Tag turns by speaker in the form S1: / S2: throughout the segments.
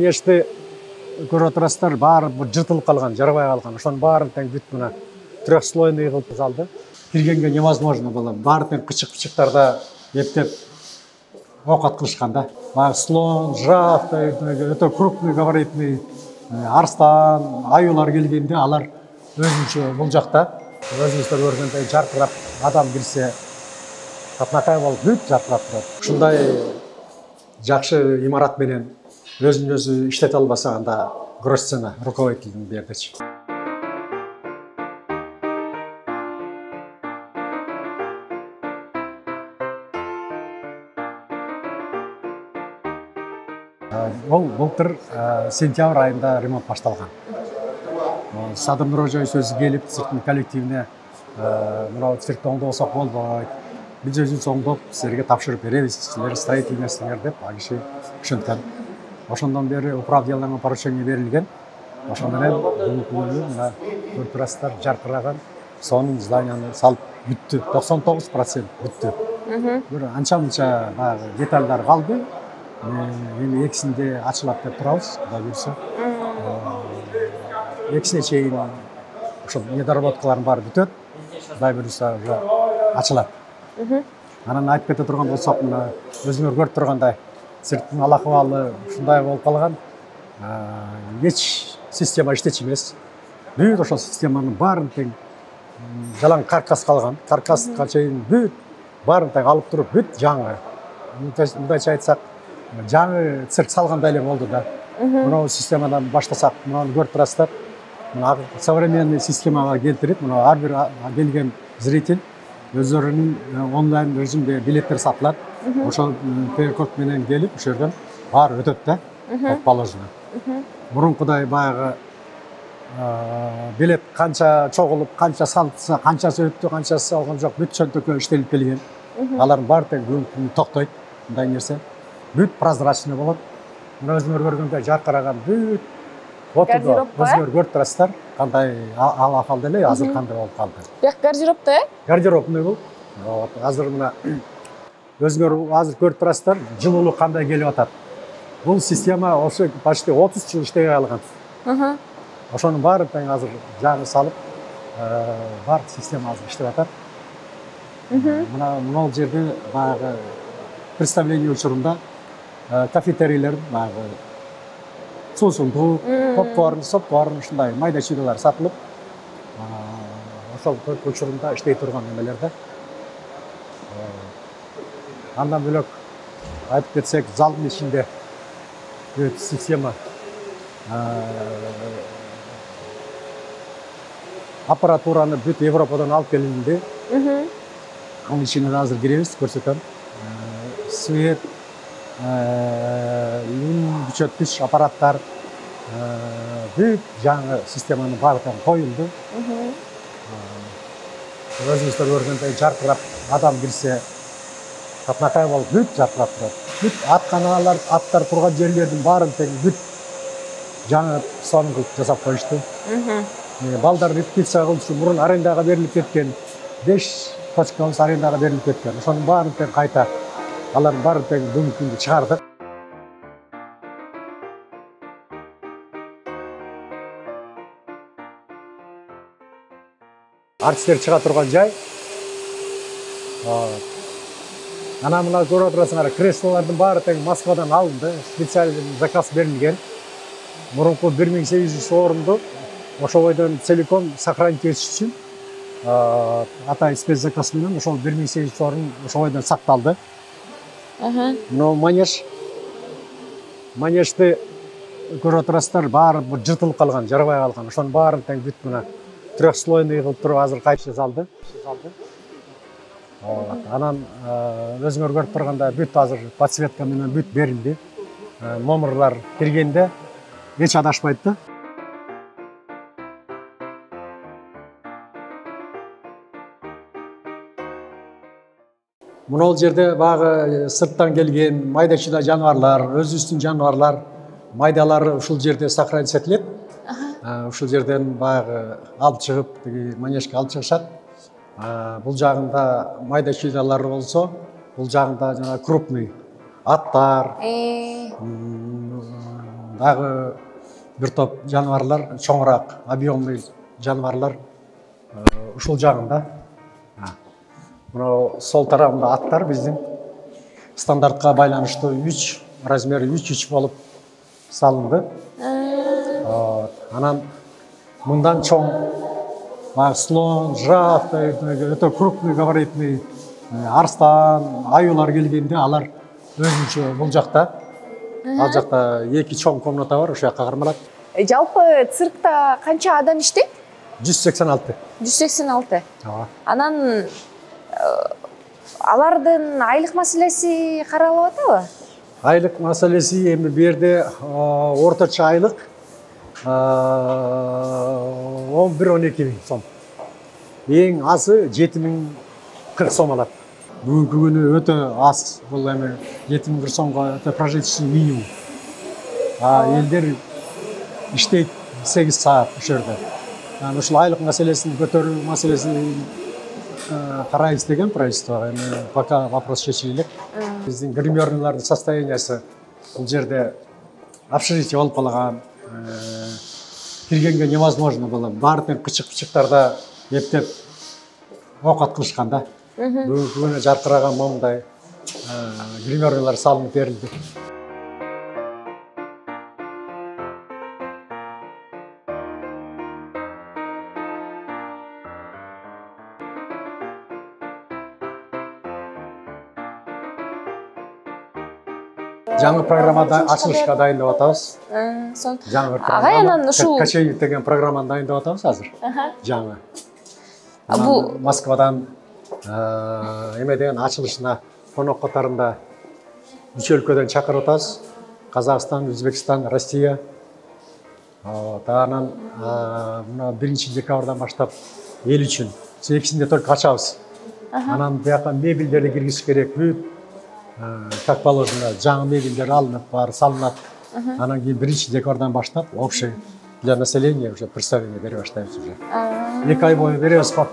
S1: Ешті көріп отырасыздар, бары жыртылып қалған, жарбай қалған. Ошоның барын тең бүт мына трехслойный кылып салды. Киргенге невозможно было. Бары тең кычык-кычыктарда ептеп окат кылышкан да. Баягы слон, жираф, өтө крупный габаритный арстан, аюлар келгенде алар өзүнчө бул жакта өзүңүздөр көргөндөй жаркырап адам кирсе татнакай болуп бүт жаркырап турат. Ушундай жакшы имарат менен өзүн өзү иштете албаса анда Гроссцена руководителин бердичи. Ол былтыр сентябрь айында ремонт башталган. Садыр Нурожой сөзү келип, цирктин коллективине мына циркти оңдосок болбойт. Биз өзүбүз оңдоп, силерге тапшырып беребиз, силер строительный нерселер деп, ал киши ушинткан. Ошондон бери управдияларга поручение берилген. Ошондон менен мына көрүп турасыздар, жаркыраган сонун зданияны салып бүттү. 99% бүттү. Бир анча-мынча баягы детальдар калды. Эми экисинде ачылат деп турабыз, Кудай буйрса. Экисине чейин ошо недоработкалардын баары бүтөт. Кудай буйрса уже ачылат. Анан айтып кете турган болсок, мына өзүңөр көрүп тургандай цирктин ал акыбалы ушундай болуп калган. Эч система иштечү эмес. Бүт ошол системанын баарын тең жалаң каркас калган. Каркаска чейин бүт баарын тең алып туруп бүт жаңы. Мындайча айтсак, жаңы цирк салгандай эле болду да. Мына системадан баштасак, мынаны көрүп турасыздар. Мына современный системага келтирип, мына ар бир келген зритель өздөрүнүн онлайн режимде билеттер сатылат. Ошол QR-код менен келип, ошол жерден баары өтөт да, положено. Мурункудай баягы билет канча чогулуп, канча салынса, канчасы өттү, канчасы салган жок, бүт чөнтөккө иштелип келген. Алардын баары тең бүгүнкү токтойт, мындай нерсе. Бүт прозрачный болот. Мына өзүңөр көргөндөй жаркыраган бүт фотодо өзүңөр көрүп турасыздар, кандай ал акалда эле, азыр кандай болуп калды.
S2: Бияк гардеробто,
S1: Гардеробный бул. Азыр мына өзүңөр азыр көрүп турасыздар, жылуулук кандай келип атат. Бул система ошо почти 30 жыл иштей алган. Ошонун баары тең азыр жаңы салып, бар система азыр иштеп атат. Мына могул жерде баягы представление учурунда кафетерийлер, баягы суусундук, попкорн, ушундай майда чыйдалар сатылып, ошол учурунда иштей турган эмелерде. Андан бөлөк айтып кетсек, залдын ичинде бүт система аппаратураны бүт Европадан алып келинди. Анын ичине азыр киребиз, көрсөтөм. Свет, үн күчөткүч аппараттар, бүт жаңы системанын баары тең коюлду. Өзүңүздөр көргөндөй жаркырап адам кирсе татнакай болуп бүт жаркырап турат. Бүт атканалар, аттар турган жерлердин баарын тең бүт жаңы сонун кылып жасап коюшту. Балдар репетиция кылчу мурун арендага берилип кеткен, 5 точкабыз арендага берилип кеткен. Ошонун баарын тең кайта алардын баарын тең бүгүнкү күндө чыгардык. Артисттер чыга турган жай. Анан мына көрүп турасыңар, креслолордун баары тең Москвадан алынды, специалдуу заказ берилген. Мурунку 1800 орунду ошо бойдон целиком сохранить этиш үчүн атай спецзаказ менен ошол 1800 орун ошо бойдон сакталды. Но манежди көрүп турасыздар, баары жыртылып калган, жарбай калган. Ошонун баарын тең бүт мына трехслойный кылып туруп азыр кайта салды. Анан өзүңөр көрүп тургандай бүт азыр подсветка менен бүт берилди. Номерлар киргенде эч адашпайт да. Мына жерде баягы сырттан келген майда-чүйдө жаныбарлар, өзүбүздүн жаныбарлар, майдалары ушул жерде сохранить этилет. Ушул жерден баягы алып чыгып, манежге алып чыгышат. Бул жагында майда чүйдалар болсо, бул жагында жана крупный аттар, дагы бир топ жаныбарлар, чоңураак объемный жаныбарлар ушул жагында. Мына сол тарабында аттар биздин стандартка байланыштуу 3 размери 3 болуп салынды. Анан мындан чоң слон, жираф, өтө крупный габаритный арстан, аюулар келгенде алар өзүнчө бул жакта. Ал жакта 2 чоң комната бар, ошол жакка кармалат.
S2: Жалпы циркта канча адам иштейт?
S1: 186.
S2: 186. Анан алардын айлык маселеси каралып атабы?
S1: Айлык маселеси эми бу жерде орточо айлык 11-12 миң сом. Эң азы 7040 сом алат. Бүгүнкү күнү өтө аз. Бул эми 7040 сомго өтө прожиточный минимум. Элдер иштейт 8 саат ошол жерде. Ушул айлык маселесин көтөрүү маселесин карайбыз деген правительство. Эми пока вопрос чечиле элек. Биздин гримерныйлардын состояниясы бул жерде общежитие болуп калган. Киргенге невозможно было. Баардык кычык-кычыктарда эптеп оокат кылышкан да. Бүгүнкү күнү жаркыраган момундай гримерныйлар салынып берилди. Жаңы программада ачылышка дайындап атабыз. Жаңы
S2: программа.
S1: Качеев деген программаны дайындап атабыз азыр. Жаңы. Бул Москвадан эме деген ачылышына конок катарында 3 өлкөдөн чакырып атабыз. Казакстан, Өзбекстан, Россия. Анан мына 1-декабрдан баштап эл үчүн. Экисинде только ачабыз. Анан бияка мебелдерди киргизиш керек. Бүт как положено, жаңы мебелдер алынып, баары салынат. Анан кийин 1-декабрдан баштап общий для населения уже представление бере баштайбыз уже. 2 ай бою беребиз го.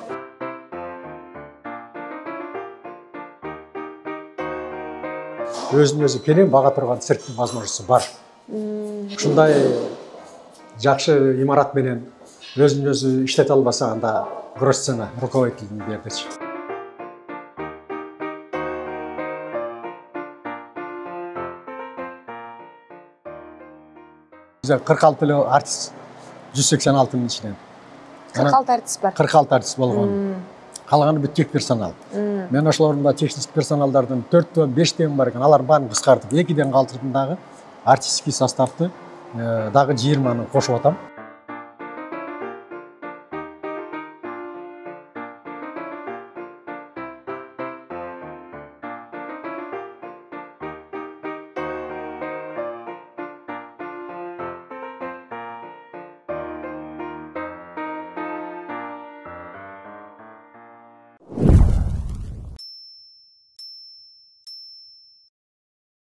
S1: Өзүн өзү келем бага турган цирктин возможносту бар. Ушундай жакшы имарат менен өзүн өзү иштете албаса анда грош цена руководителдин бердичи. 46 эле артист 186-нын ичинен.
S2: 46 артист бар.
S1: 46 артист болгон. Калганы бүт тек персонал. Мен ошолордун техник персоналдардын 4-5 бар экен. Алар баарын кыскартып 2-ден калтырдым дагы артистский составты дагы 20-ны кошуп атам.